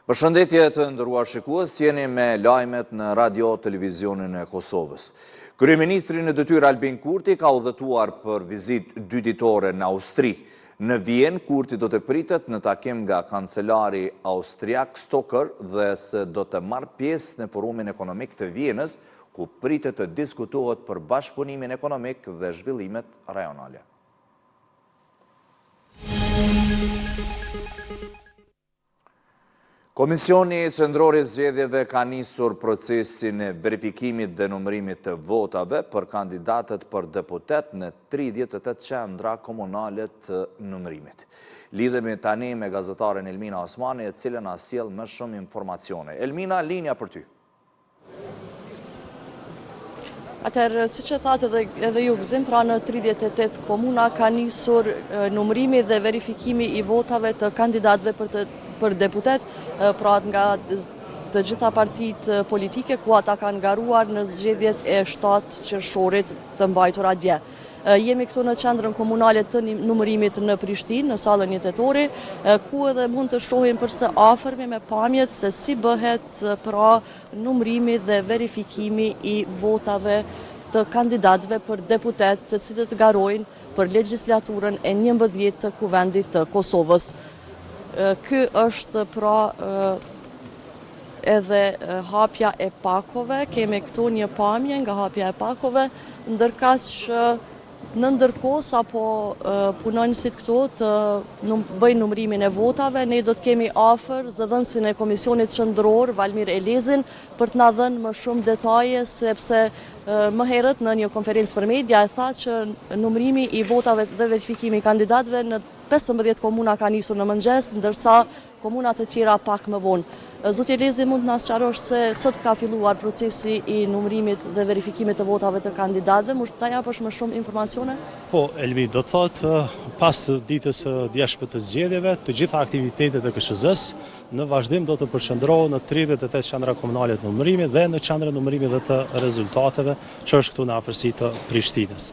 Përshëndetje të nderuar shikues, jeni me lajmet në radio televizionin e Kosovës. Kryeministri në detyrë Albin Kurti ka udhëtuar për vizitë dy ditore në Austri. Në Vjen, Kurti do të pritet në takim nga kancelari austriak Stocker dhe se do të marrë pjesë në forumin ekonomik të Vjenës, ku pritet të diskutohet për bashkëpunimin ekonomik dhe zhvillimet rajonale. Komisioni Qendror i Zgjedhjeve ka nisur procesin e verifikimit dhe numërimit të votave për kandidatët për deputet në 38 qendra komunale të numërimit. Lidhemi tani me gazetaren Elmina Osmani, e cilën na sjell më shumë informacione. Elmina, linja për ty. Atëherë, siç e thatë edhe ju Gzim, pra në 38 komuna ka nisur numërimi dhe verifikimi i votave të kandidatëve për deputet, pra nga të gjitha partitë politike, ku ata kanë garuar në zgjedhjet e 7 qershorit të mbajtura dje. Jemi këtu në qendrën komunale të numërimit në Prishtinë, në sallën 1 tetori, ku edhe mund të shohim përse afërmi me pamjet se si bëhet pra numërimi dhe verifikimi i votave të kandidatëve për deputet, të cilët garojnë për legjislaturën e 11 të Kuvendit të Kosovës. Ky është pra edhe hapja e pakove, kemi këtu një pamje nga hapja e pakove, ndërkaq në ndërkohë apo punonësit këtu të bëjnë numërimin e votave, ne do të kemi afër zëdhënësin e Komisionit Qendror, Valmir Elezin, për të na dhënë më shumë detaje, sepse më herët në një konferencë për media e tha që numërimi i votave dhe verifikimi i kandidatëve në 15 komuna ka nisur në mëngjes, ndërsa komunat të tjera pak më vonë. Zotje Elezi, mund të na sqarosh se sot ka filluar procesi i numërimit dhe verifikimit të votave të kandidatëve, mund ta japësh më shumë informacione? Po, Elmi, do të thotë, pas ditës djeshme të zgjedhjeve, të gjitha aktivitetet e KSZ-s në vazhdim do të përqendrohen në 38 qendra komunale të numërimit dhe në qendrën e numërimit dhe të rezultateve, që është këtu në afërsi të Prishtinës.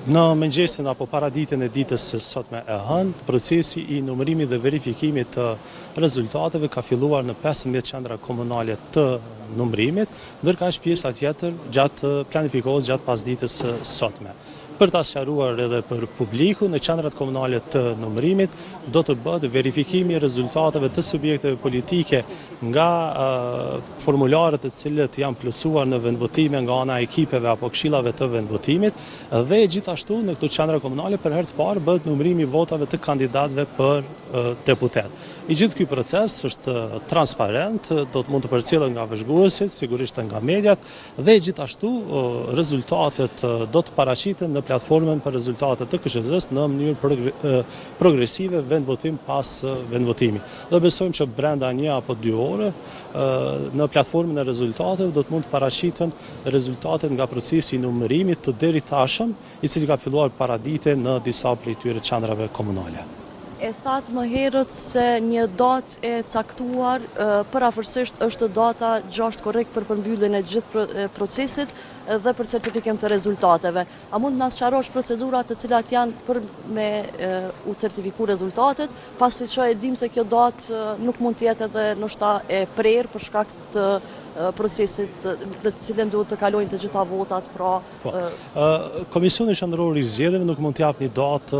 Në mëngjesin apo paraditën e ditës së sotme e hënë, procesi i numërimit dhe verifikimit të rezultateve ka filluar në 15 qendra komunale të numërimit, ndërkaq pjesa tjetër planifikohet gjatë pasditës së sotme. Për ta sqaruar edhe për publiku, në qendrat komunale të numërimit do të bëhet verifikimi i rezultateve të subjekteve politike nga formularët të cilët janë plotësuar në vendvotime nga ana e ekipeve apo këshillave të vendvotimit, dhe gjithashtu në këto qendra komunale për herë të parë bëhet numërimi i votave të kandidatëve për deputet. I gjithë ky proces është transparent, do të mund të përcjellet nga vëzhguesit, sigurisht nga mediat, dhe gjithashtu rezultatet do të paraqiten në platformën për rezultatet të KSZ-s në mënyrë progresive, vendvotim pas vendvotimi. Dhe besojmë që brenda 1 apo 2 ore në platformën e rezultateve do të mund të paraqiten rezultatet nga procesi i numërimit të deritashëm, i cili ka filluar paradite në disa prej tyre qendrave komunale. E thatë më herët se një datë e caktuar përafërsisht është data 6 korrekt për përmbylljen e gjithë procesit dhe për certifikim të rezultateve. A mund të na sqarosh procedurat të cilat janë për me u certifiku rezultatet, pasi që e dim se kjo datë nuk mund të jetë edhe ndoshta e prerë për shkak të procesit të cilën duhet të kalojnë të gjitha votat, pra... Komisioni Qendror i Zgjedhjeve nuk mund të japë një datë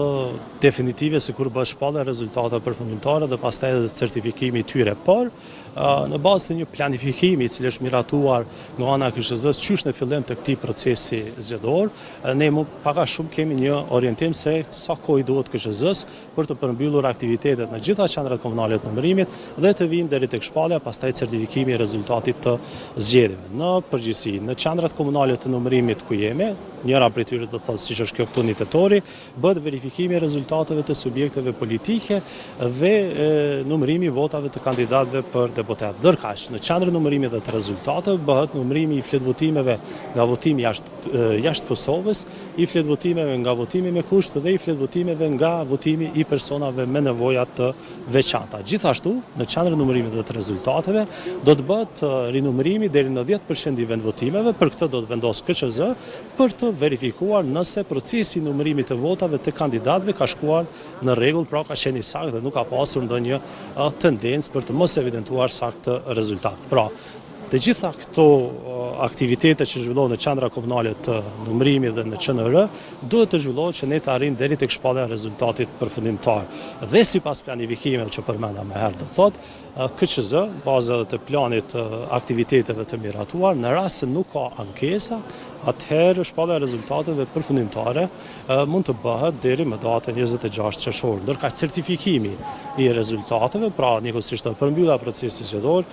definitive se kur bëhet shpallja e rezultateve përfundimtare dhe pastaj edhe certifikimi i tyre, por në bazë të një planifikimi i cili është miratuar nga ana e KSZ-s qysh në fillim të këtij procesi zgjedhor, ne pak a shumë kemi një orientim se sa kohë duhet KSZ-s për të përmbyllur aktivitetet në gjitha qendrat komunale të numërimit dhe të vinë deri tek shpallja, pastaj certifikimi i rezultatit të zgjedhjeve. Në përgjithësi, në qendrat komunale të numërimit ku jemi, njëra prej tyre do të thotë siç është kjo këtu në tetori, bëhet verifikimi i rezultateve të subjekteve politike dhe numërimi i votave të kandidatëve për deputet. Ndërkaq, në qendrën e numërimit dhe të rezultateve bëhet numërimi i fletvotimeve nga votimi jashtë Kosovës, i fletvotimeve nga votimi me kusht dhe i fletvotimeve nga votimi i personave me nevoja të veçanta. Gjithashtu, në qendrën e numërimit dhe të rezultateve do të bëhet rinumërimi deri në 10% i vendvotimeve, për këtë do të vendos KQZ për të verifikuar nëse procesi i numërimit të votave të kandidatëve ka shkuar në rregull, pra ka qenë i saktë dhe nuk ka pasur ndonjë tendencë për të mos evidentuar saktë rezultat. Pra, të gjitha këto aktivitete që zhvillohen në qendra komunale të numërimit dhe në QNR duhet të zhvillohet që ne të arrijmë deri tek shpallja e rezultatit përfundimtar. Dhe sipas planifikimeve që përmenda më herë, do thotë KQZ, baza të planit aktiviteteve të miratuar, në rast se nuk ka ankesa, atëherë shpallja e rezultateve përfundimtare mund të bëhet deri më datën 26 qershor. Ndërka certifikimi i rezultateve, pra njëkohësisht të përmbyllja procesi zgjedhor,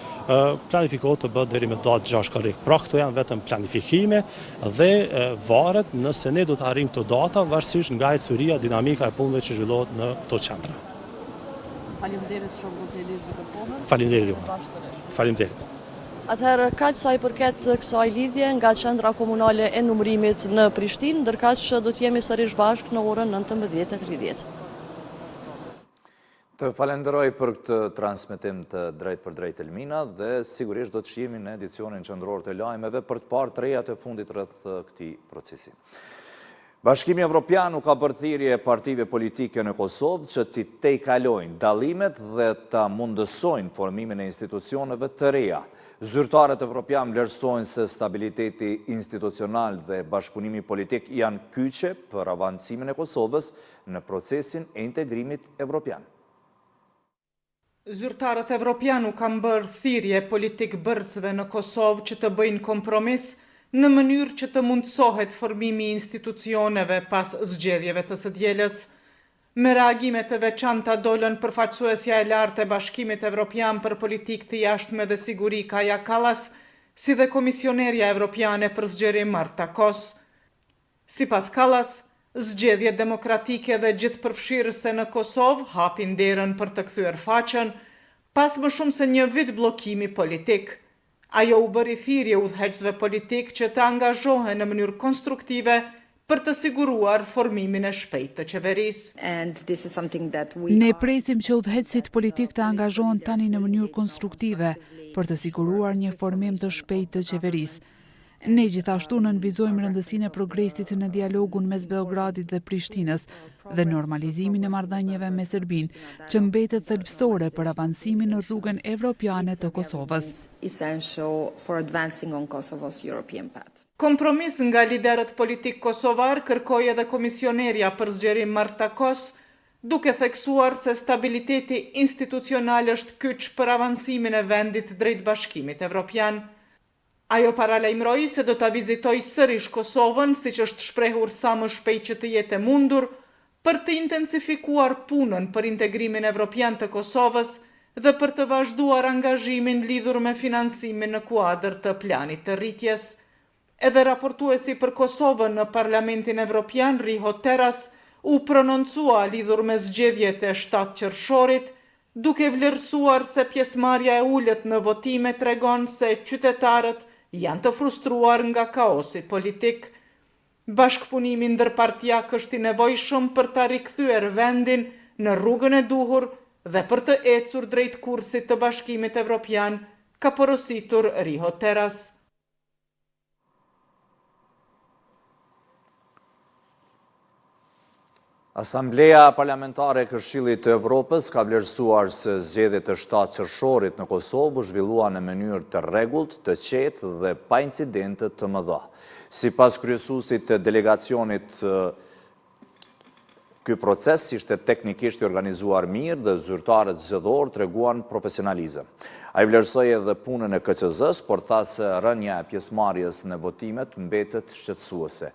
planifikohet të bëhet deri më datë 6 korrik. Pra këto janë vetëm planifikime dhe varet nëse ne do të arrijmë këto data varësisht nga ecëria, dinamika e punëve që zhvillohet në këto qendra. Faleminderit shumë për të lidhur për kohën. Faleminderit ju. Faleminderit. Atëherë, kaq sa i përket kësaj lidhje nga qendra komunale e numërimit në Prishtinë, ndërkaq që do të jemi sërish bashkë në orën 19:30. Të falenderoj për këtë transmetim të drejt për drejt Elmina dhe sigurisht do të shihemi në edicionin qendror të lajmeve për të parë të rejat e fundit rreth këtij procesi. Bashkimi Evropian u ka bërë thirrje partive politike në Kosovë që të tejkalojnë dallimet dhe ta mundësojnë formimin e institucioneve të reja. Zyrtarët evropian vlerësojnë se stabiliteti institucional dhe bashkëpunimi politik janë kyçe për avancimin e Kosovës në procesin e integrimit evropian. Zyrtarët evropian u kanë bërë thirrje politik bërësve në Kosovë që të bëjnë kompromis në mënyrë që të mundësohet formimi i institucioneve pas zgjedhjeve të së dielës. Me reagime të veçanta dolën përfaqësuesja e lartë e Bashkimit Evropian për politikë të jashtme dhe siguri Kaja Kallas, si dhe Komisionerja Evropiane për zgjerim Marta Kos. Sipas Kallas, zgjedhjet demokratike dhe gjithëpërfshirëse në Kosovë hapin derën për të kthyer faqen pas më shumë se një vit bllokimi politik. Ajo u bëri thirrje udhëheqësve politik që të angazhohen në mënyrë konstruktive për të siguruar formimin e shpejtë të qeverisë. Ne presim që udhëheqësit politik të angazhohen tani në mënyrë konstruktive për të siguruar një formim të shpejtë të qeverisë. Ne gjithashtu nënvizojmë rëndësinë e progresit në dialogun mes Beogradit dhe Prishtinës dhe normalizimin e marrëdhënieve me Serbinë, që mbetet thelbësore për avancimin në rrugën evropiane të Kosovës. Kompromis nga liderët politik kosovar kërkoi edhe Komisionerja për zgjerim Marta Kos, duke theksuar se stabiliteti institucional është kyç për avancimin e vendit drejt Bashkimit Evropian. Ajo paralajmëroi se do ta vizitoj sërish Kosovën, siç është shprehur sa më shpejt që të jetë e mundur, për të intensifikuar punën për integrimin evropian të Kosovës dhe për të vazhduar angazhimin lidhur me finansimin në kuadër të planit të rritjes. Edhe raportuesi për Kosovën në Parlamentin Evropian, Riho Teras, u prononcua lidhur me zgjedhjet e 7 qershorit, duke vlerësuar se pjesëmarrja e ulët në votime tregon se qytetarët janë të frustruar nga kaosi politik. Bashkëpunimi ndërpartijak është i nevojshëm për ta rikthyer vendin në rrugën e duhur dhe për të ecur drejt kursit të Bashkimit Evropian, ka porositur Riho Teras. Asambleja Parlamentare e Këshillit të Evropës ka vlerësuar se zgjedhjet e 7 qershorit në Kosovë u zhvilluan në mënyrë të rregullt, të qetë dhe pa incidente të mëdha. Sipas kryesuesit të delegacionit, ky proces ishte teknikisht i organizuar mirë dhe zyrtarët zgjedhor treguan profesionalizëm. Ai vlerësoi edhe punën e KQZ-s, por tha se rënja e pjesëmarrjes në votimet mbetet shqetësuese.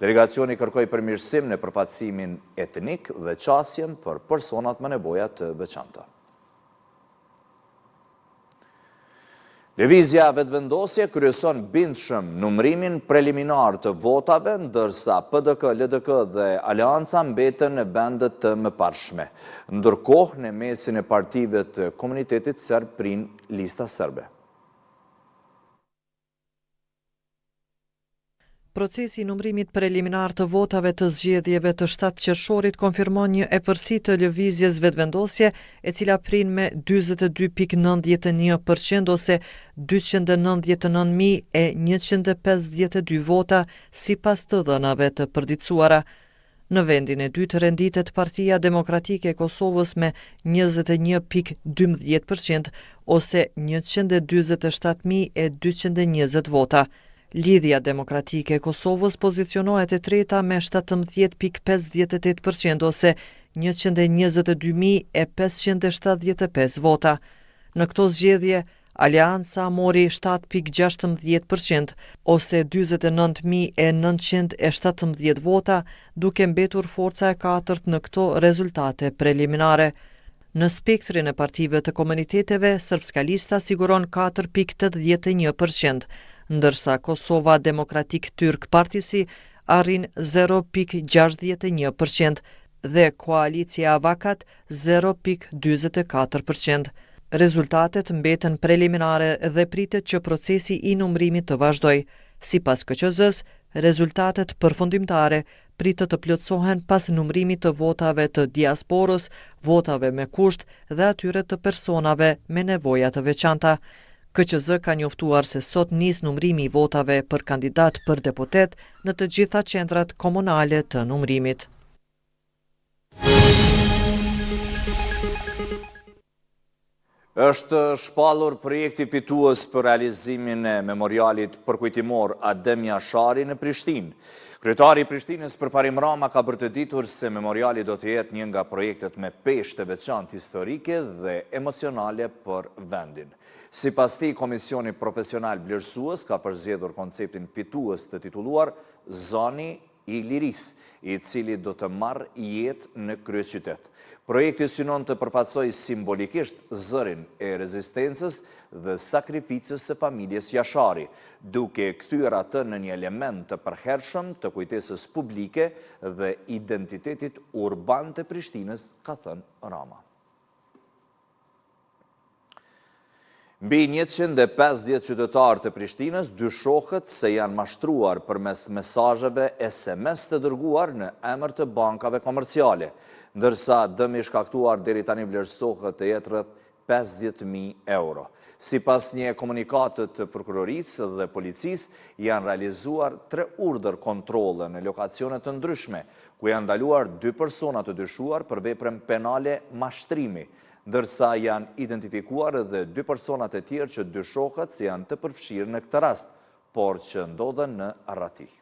Delegacioni kërkoi përmirësim në përfaqësimin etnik dhe qasjen për personat me nevoja të veçanta. Lëvizja vetëvendosje kryeson bindshëm numërimin preliminar të votave, ndërsa PDK, LDK dhe Aleanca mbeten në vendet të mëparshme. Ndërkohë, në mesin e partive të komunitetit serb prin lista serbe. Procesi i numrimit preliminar të votave të zgjedhjeve të 7 qershorit konfirmon një epërsi të lëvizjes vetëvendosje, e cila prin me 42.91% ose 299.152 vota sipas të dhënave të përditësuara. Në vendin e dytë renditet Partia Demokratike e Kosovës me 21.12% ose 147.220 vota. Lidhja Demokratike e Kosovës pozicionohet e treta me 17.58% ose 122.575 vota. Në këto zgjedhje, Alianca mori 7.16% ose 49.917 vota, duke mbetur forca e katërt në këto rezultate preliminare. Në spektrin e partive të komuniteteve, Srpska Lista siguron 4.81%, ndërsa Kosova Demokratik Tyrk Partisi arrin 0.61% dhe Koalicia Avakat 0.44%. Rezultatet mbeten preliminare dhe pritet që procesi i numrimit të vazhdoj. Sipas KQZ-s, rezultatet përfundimtare pritet të plotësohen pas numrimit të votave të diasporës, votave me kusht dhe atyre të personave me nevoja të veçanta. KQZ ka njoftuar se sot nis numrimi i votave për kandidat për deputet në të gjitha qendrat komunale të numrimit. Është shpallur projekti fitues për realizimin e memorialit përkujtimor Adem Jashari në Prishtinë. Kryetari i Prishtinës Përparim Rama ka bërtëditur se memoriali do të jetë një nga projektet me peshë të veçantë historike dhe emocionale për vendin. Sipas tij, Komisioni Profesional Vlerësues ka përzgjedhur konceptin fitues të titulluar Zoni i Lirisë, i cili do të marrë jetë në kryeqytet. Projekti synon të përfaqësojë simbolikisht zërin e rezistencës dhe sakrificës së familjes Jashari, duke kthyer atë në një element të përhershëm të kujtesës publike dhe identitetit urban të Prishtinës, ka thënë Rama. Mbi 150 qytetarë të Prishtinës dyshohet se janë mashtruar përmes mesazheve SMS të dërguar në emër të bankave komerciale, ndërsa dëmi i shkaktuar deri tani vlerësohet të jetë rreth 50.000 euro. Sipas një komunikate të prokurorisë dhe policisë, janë realizuar 3 urdhër kontrolle në lokacione të ndryshme, ku janë ndaluar 2 persona të dyshuar për veprën penale mashtrimi, ndërsa janë identifikuar edhe 2 personat e tjerë që dyshohet se janë të përfshirë në këtë rast, por që ndodhen në arrati.